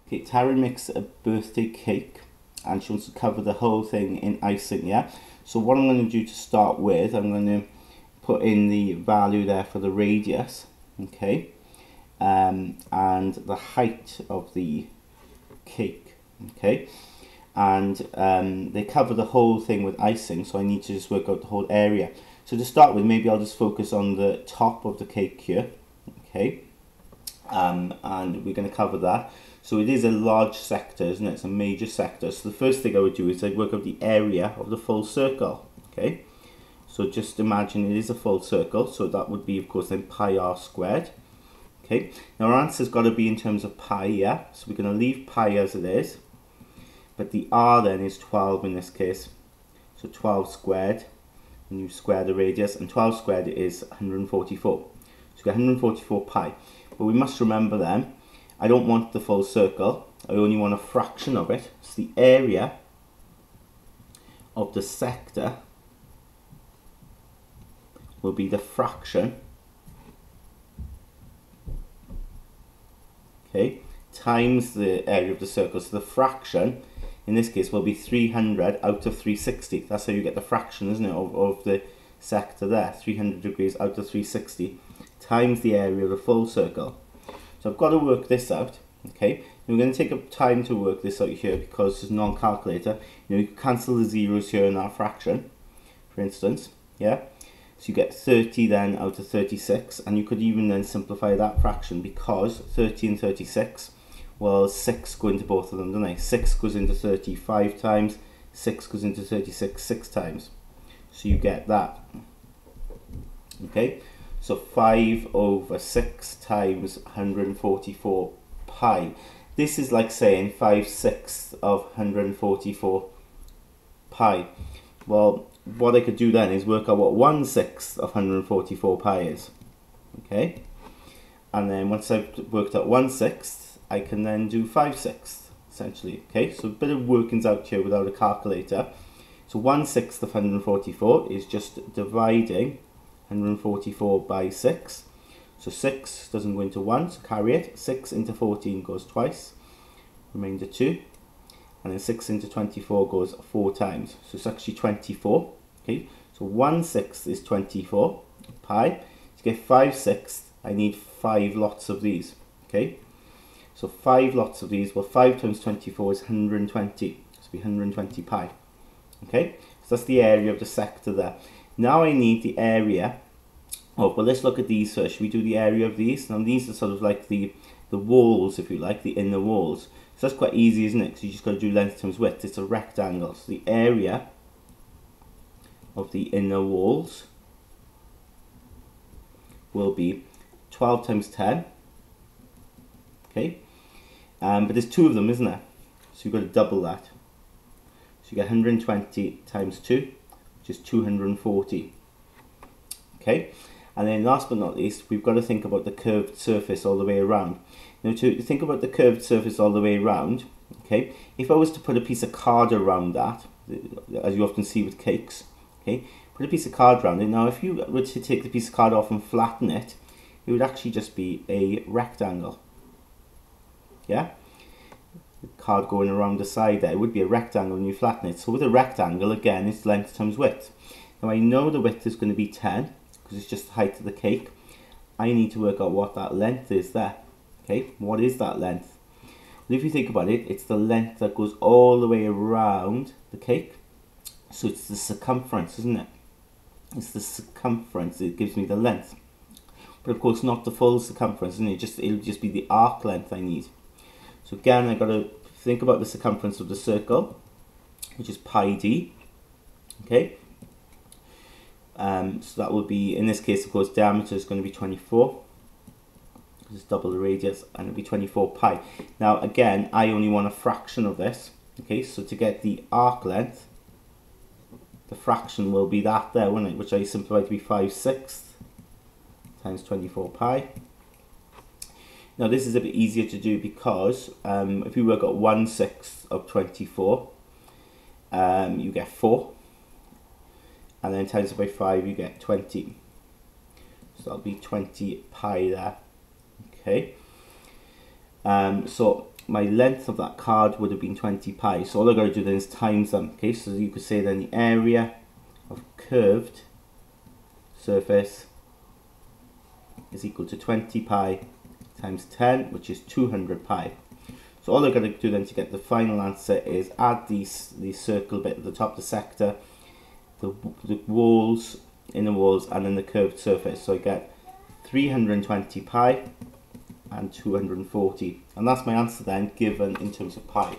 Okay, Taryn makes a birthday cake and she wants to cover the whole thing in icing, yeah? So what I'm going to do to start with, I'm going to put in the value there for the radius, okay? And the height of the cake, okay? And they cover the whole thing with icing, so I need to just work out the whole area. So to start with, maybe I'll just focus on the top of the cake here, okay? And we're going to cover that. So it is a large sector, isn't it? It's a major sector. So the first thing I would do is I'd work out the area of the full circle, okay? So just imagine it is a full circle, so that would be, of course, then pi r squared, okay? Now our answer's got to be in terms of pi, yeah? So we're going to leave pi as it is, but the r then is 12 in this case. So 12 squared, and you square the radius, and 12 squared is 144. So we get 144 pi. But we must remember then, I don't want the full circle, I only want a fraction of it. So the area of the sector will be the fraction, okay, times the area of the circle. So the fraction, in this case, will be 300 out of 360. That's how you get the fraction, isn't it, of the sector there. 300 degrees out of 360 times the area of the full circle. So I've got to work this out, okay? And we're going to take up time to work this out here because it's non-calculator. You know, you can cancel the zeros here in that fraction, for instance, yeah? So you get 30 then out of 36, and you could even then simplify that fraction because 30 and 36, well, 6 go into both of them, don't they? 6 goes into 35 times, 6 goes into 36 6 times. So you get that, okay? So 5 over 6 times 144 pi. This is like saying 5/6 of 144 pi. Well, what I could do then is work out what 1/6 of 144 pi is, okay? And then once I've worked out 1/6, I can then do 5/6, essentially, okay? So a bit of workings out here without a calculator. So 1/6 of 144 is just dividing 144 by 6. So 6 doesn't go into 1, so carry it. 6 into 14 goes twice, remainder 2. And then 6 into 24 goes 4 times. So it's actually 24, okay? So 1/6 is 24 pi. To get 5/6, I need 5 lots of these, okay? So 5 lots of these, well, 5 times 24 is 120. So it'll be 120 pi, okay? So that's the area of the sector there. Now I need the area of, well, let's look at these first. Should we do the area of these? Now these are sort of like the walls, if you like, the inner walls. So that's quite easy, isn't it? Because you just got to do length times width. It's a rectangle. So the area of the inner walls will be 12 times 10. Okay? But there's 2 of them, isn't there? So you've got to double that. So you get 120 times 2, which is 240. Okay? And then last but not least, we've got to think about the curved surface all the way around. Now to think about the curved surface all the way around, okay, if I was to put a piece of card around that, as you often see with cakes, okay, put a piece of card around it. Now if you were to take the piece of card off and flatten it, it would actually just be a rectangle. Yeah? The card going around the side there, it would be a rectangle when you flatten it. So with a rectangle, again, it's length times width. Now I know the width is going to be 10, because it's just the height of the cake. I need to work out what that length is there. Okay, what is that length? Well, if you think about it, it's the length that goes all the way around the cake. So it's the circumference, isn't it? It's the circumference that gives me the length. But of course not the full circumference, isn't it? It'll just be the arc length I need. So again, I've got to think about the circumference of the circle, which is pi d. Okay. So that will be, in this case, of course, diameter is going to be 24. Because it's double the radius, and it'll be 24 pi. Now, again, I only want a fraction of this. Okay, so to get the arc length, the fraction will be that there, won't it? Which I simplify to be 5/6 times 24 pi. Now, this is a bit easier to do because if you work out 1/6 of 24, you get 4. And then times it by 5, you get 20. So that'll be 20 pi there. Okay. So my length of that card would have been 20 pi. So all I've got to do then is times them. Okay, so you could say then the area of curved surface is equal to 20 pi times 10, which is 200 pi. So all I've got to do then to get the final answer is add the circle bit at the top of the sector, the walls, inner walls, and then the curved surface. So I get 320 pi and 240, and that's my answer then given in terms of pi.